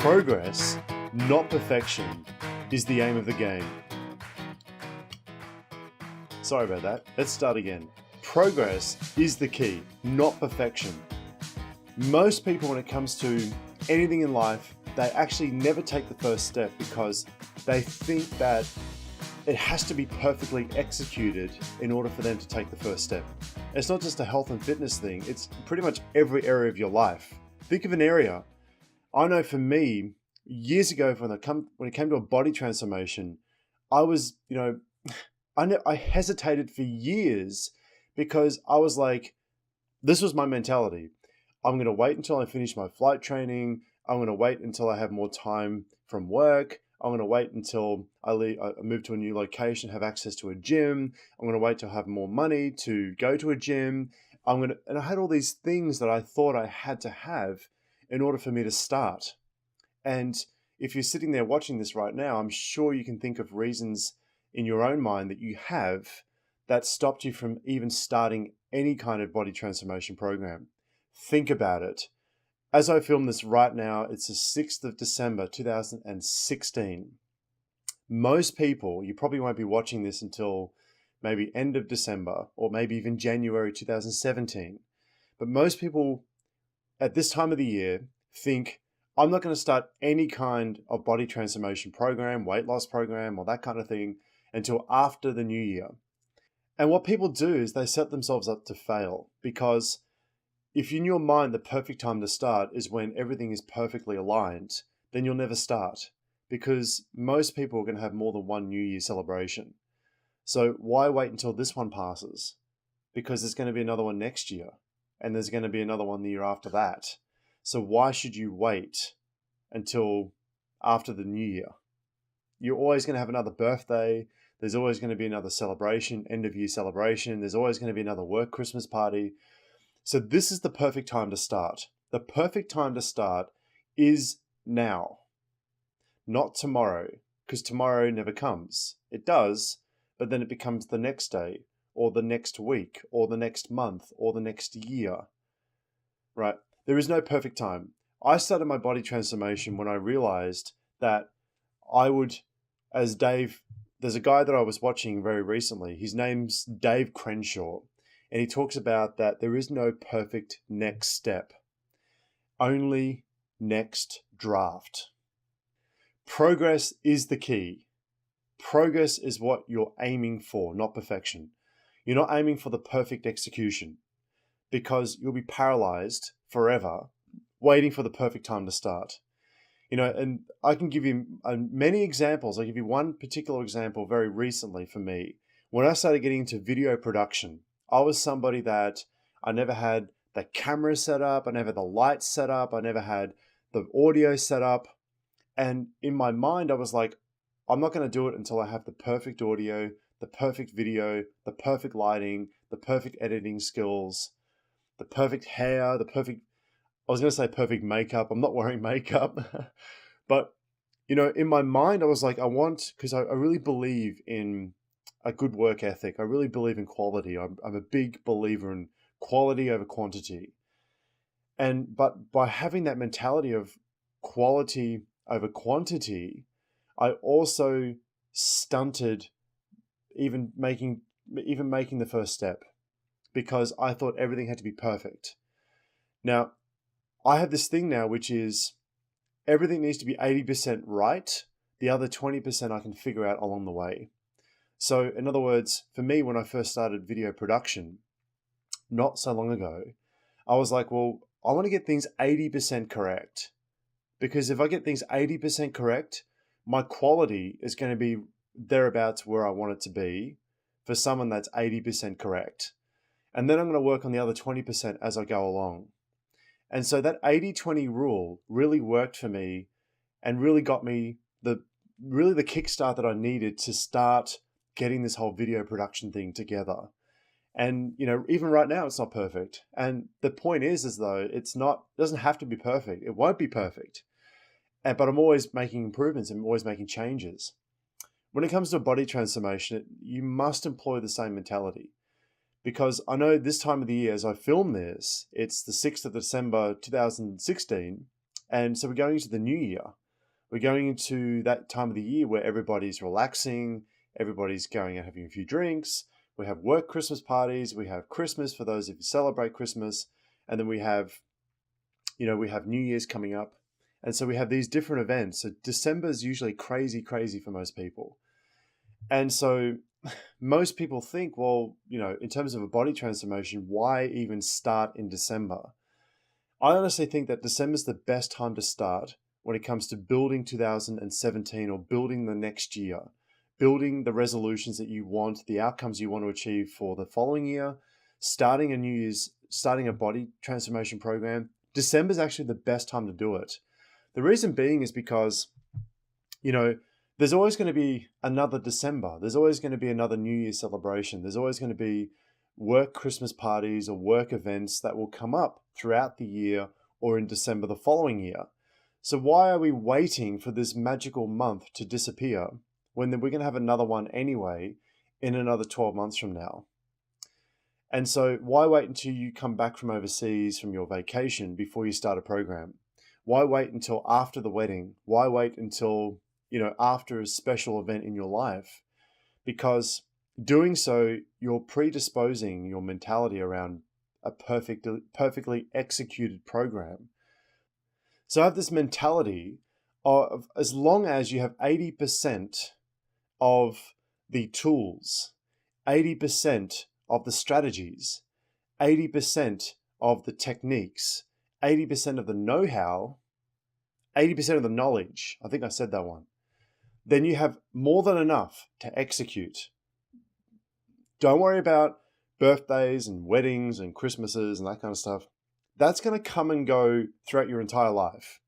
Progress, not perfection, is the aim of the game. Sorry about that. Let's start again. Progress is the key, not perfection. Most people, when it comes to anything in life, they actually never take the first step because they think that it has to be perfectly executed in order for them to take the first step. It's not just a health and fitness thing, it's pretty much every area of your life. Think of an area. I know for me, years ago when it came to a body transformation, I was, I hesitated for years because I was like, this was my mentality. I'm going to wait until I finish my flight training. I'm going to wait until I have more time from work. I'm going to wait until I move to a new location, have access to a gym. I'm going to wait till I have more money to go to a gym. And I had all these things that I thought I had to have in order for me to start. And if you're sitting there watching this right now, I'm sure you can think of reasons in your own mind that you have that stopped you from even starting any kind of body transformation program. Think about it. As I film this right now, it's the 6th of December, 2016. Most people, you probably won't be watching this until maybe end of December or maybe even January 2017. But most people at this time of the year think, I'm not going to start any kind of body transformation program, weight loss program, or that kind of thing until after the new year. And what people do is they set themselves up to fail, because if in your mind the perfect time to start is when everything is perfectly aligned, then you'll never start, because most people are going to have more than one New Year celebration. So why wait until this one passes? Because there's going to be another one next year, and there's going to be another one the year after that. So why should you wait until after the new year? You're always going to have another birthday. There's always going to be another celebration, end of year celebration. There's always going to be another work Christmas party. So this is the perfect time to start. The perfect time to start is now, not tomorrow, because tomorrow never comes. It does, but then it becomes the next day, or the next week, or the next month, or the next year, right? There is no perfect time. I started my body transformation when I realized that I would, as Dave, there's a guy that I was watching very recently. His name's Dave Crenshaw. And he talks about that there is no perfect next step, only next draft. Progress is the key. Progress is what you're aiming for, not perfection. You're not aiming for the perfect execution, because you'll be paralyzed forever waiting for the perfect time to start. And I can give you many examples. I'll give you one particular example very recently for me. When I started getting into video production, I was somebody that I never had the camera set up, I never had the lights set up, I never had the audio set up. And in my mind, I was like, I'm not going to do it until I have the perfect audio, the perfect video, the perfect lighting, the perfect editing skills, the perfect hair, I was going to say perfect makeup. I'm not wearing makeup. But, in my mind, I was like, because I really believe in a good work ethic. I really believe in quality. I'm a big believer in quality over quantity. But by having that mentality of quality over quantity, I also stunted even making the first step, because I thought everything had to be perfect. Now, I have this thing now, which is everything needs to be 80% right. The other 20% I can figure out along the way. So in other words, for me, when I first started video production, not so long ago, I was like, well, I want to get things 80% correct. Because if I get things 80% correct, my quality is going to be thereabouts where I want it to be for someone that's 80% correct. And then I'm going to work on the other 20% as I go along. And so that 80-20 rule really worked for me and really got me the kickstart that I needed to start getting this whole video production thing together. And, even right now, it's not perfect. And the point is though, it doesn't have to be perfect. It won't be perfect. But I'm always making improvements. I'm always making changes. When it comes to a body transformation, you must employ the same mentality. Because I know this time of the year, as I film this, it's the 6th of December, 2016, And so we're going into the new year. We're going into that time of the year where everybody's relaxing, everybody's going and having a few drinks. We have work Christmas parties. We have Christmas for those of you who celebrate Christmas. And then we have New Year's coming up. And so we have these different events. So December is usually crazy for most people. And so most people think, well, in terms of a body transformation, why even start in December? I honestly think that December is the best time to start when it comes to building 2017 or building the next year, building the resolutions that you want, the outcomes you want to achieve for the following year, starting a body transformation program. December is actually the best time to do it. The reason being is because, there's always going to be another December. There's always going to be another New Year celebration. There's always going to be work Christmas parties or work events that will come up throughout the year or in December the following year. So why are we waiting for this magical month to disappear when we're going to have another one anyway in another 12 months from now? And so why wait until you come back from overseas from your vacation before you start a program? Why wait until after the wedding? Why wait until, after a special event in your life? Because doing so, you're predisposing your mentality around a perfectly executed program. So I have this mentality of, as long as you have 80% of the tools, 80% of the strategies, 80% of the techniques, 80% of the know-how, 80% of the knowledge, I think I said that one, then you have more than enough to execute. Don't worry about birthdays and weddings and Christmases and that kind of stuff. That's going to come and go throughout your entire life.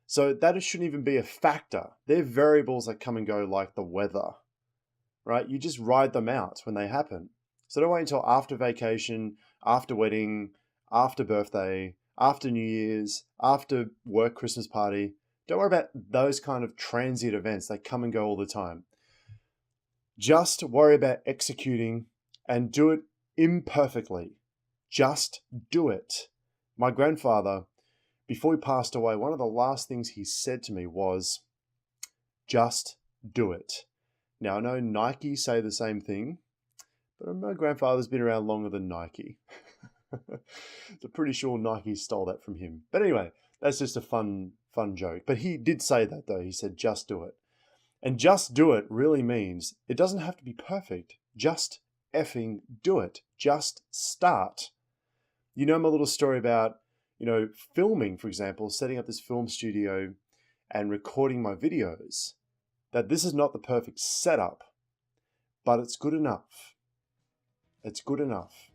So that shouldn't even be a factor. They're variables that come and go like the weather, right? You just ride them out when they happen. So don't wait until after vacation, after wedding, after birthday, after New Year's, after work Christmas party. Don't worry about those kind of transient events. They come and go all the time. Just worry about executing and do it imperfectly. Just do it. My grandfather, before he passed away, one of the last things he said to me was, just do it. Now, I know Nike say the same thing, but my grandfather's been around longer than Nike. I'm pretty sure Nike stole that from him. But anyway, that's just a fun joke. But he did say that though. He said, just do it. And just do it really means it doesn't have to be perfect. Just effing do it. Just start. You know my little story about, filming, for example, setting up this film studio and recording my videos, that this is not the perfect setup, but it's good enough. It's good enough.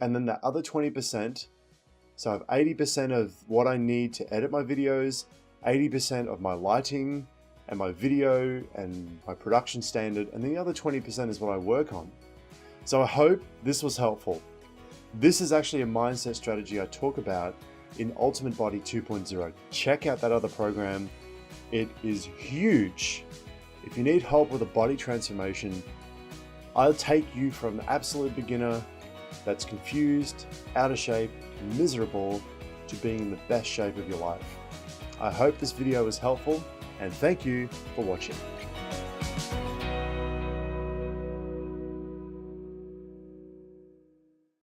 And then that other 20%, so I have 80% of what I need to edit my videos, 80% of my lighting and my video and my production standard, and then the other 20% is what I work on. So I hope this was helpful. This is actually a mindset strategy I talk about in Ultimate Body 2.0. Check out that other program. It is huge. If you need help with a body transformation, I'll take you from the absolute beginner that's confused, out of shape, miserable, to being in the best shape of your life. I hope this video was helpful, and thank you for watching.